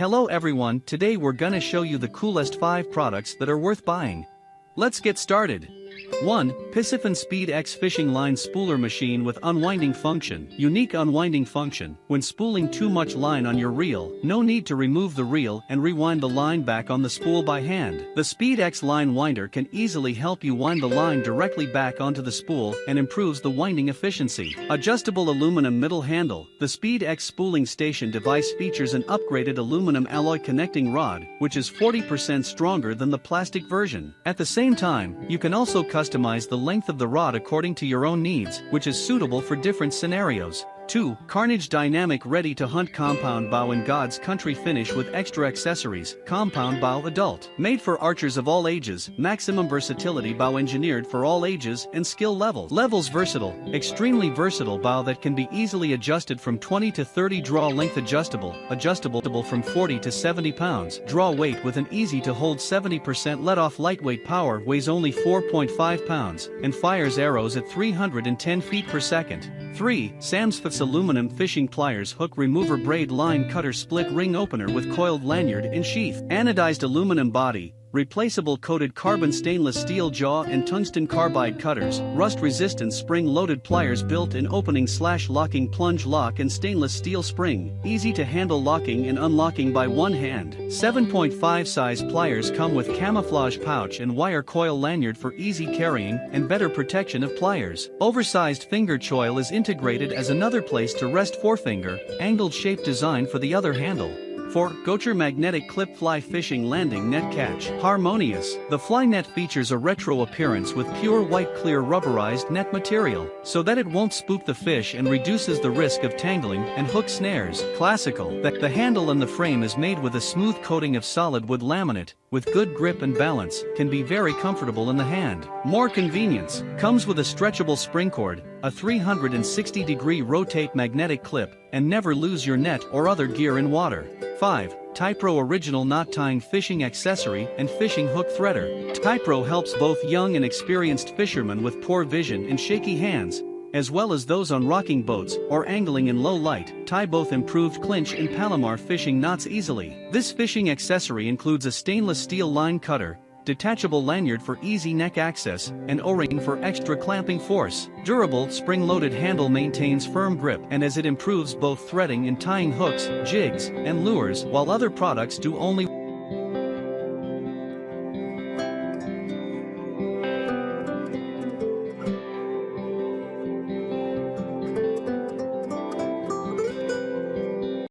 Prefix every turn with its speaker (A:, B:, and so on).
A: Hello everyone, today we're gonna show you the coolest 5 products that are worth buying. Let's get started. 1. Piscifun Speed X Fishing Line Spooler Machine with Unwinding Function. Unique unwinding function. When spooling too much line on your reel, no need to remove the reel and rewind the line back on the spool by hand. The Speed X Line Winder can easily help you wind the line directly back onto the spool and improves the winding efficiency. Adjustable aluminum middle handle. The Speed X spooling station device features an upgraded aluminum alloy connecting rod, which is 40% stronger than the plastic version. At the same time, you can also customize the length of the rod according to your own needs, which is suitable for different scenarios. 2. Karnage Dynamic Ready to Hunt Compound Bow in God's Country Finish with extra accessories. Compound bow adult. Made for archers of all ages, maximum versatility bow engineered for all ages and skill levels. Versatile. Extremely versatile bow that can be easily adjusted from 20 to 30 draw length adjustable from 40 to 70 pounds. Draw weight with an easy to hold 70% let off lightweight power weighs only 4.5 pounds and fires arrows at 310 feet per second. 3. SAMSFX Aluminum Fishing Pliers Hook Remover Braid Line Cutter Split Ring Opener with Coiled Lanyard and Sheath. Anodized aluminum body. Replaceable coated carbon stainless steel jaw and tungsten carbide cutters, rust-resistant spring-loaded pliers built-in opening/locking plunge lock and stainless steel spring, easy-to-handle locking and unlocking by one hand. 7.5 size pliers come with camouflage pouch and wire coil lanyard for easy carrying and better protection of pliers. Oversized finger choil is integrated as another place to rest forefinger, angled shape design for the other handle. 4. Goture Magnetic Clip Fly Fishing Landing Net Catch. Harmonious. The fly net features a retro appearance with pure white clear rubberized net material, so that it won't spook the fish and reduces the risk of tangling and hook snares. Classical. The handle and the frame is made with a smooth coating of solid wood laminate, with good grip and balance, can be very comfortable in the hand. More convenience. Comes with a stretchable spring cord, a 360-degree rotate magnetic clip, and never lose your net or other gear in water. 5. TYEPRO Original Knot Tying Fishing Accessory and Fishing Hook Threader. TYEPRO helps both young and experienced fishermen with poor vision and shaky hands, as well as those on rocking boats or angling in low light, tie both improved clinch and Palomar fishing knots easily. This fishing accessory includes a stainless steel line cutter, detachable lanyard for easy neck access, and O-ring for extra clamping force. Durable, spring-loaded handle maintains firm grip and as it improves both threading and tying hooks, jigs, and lures, while other products do only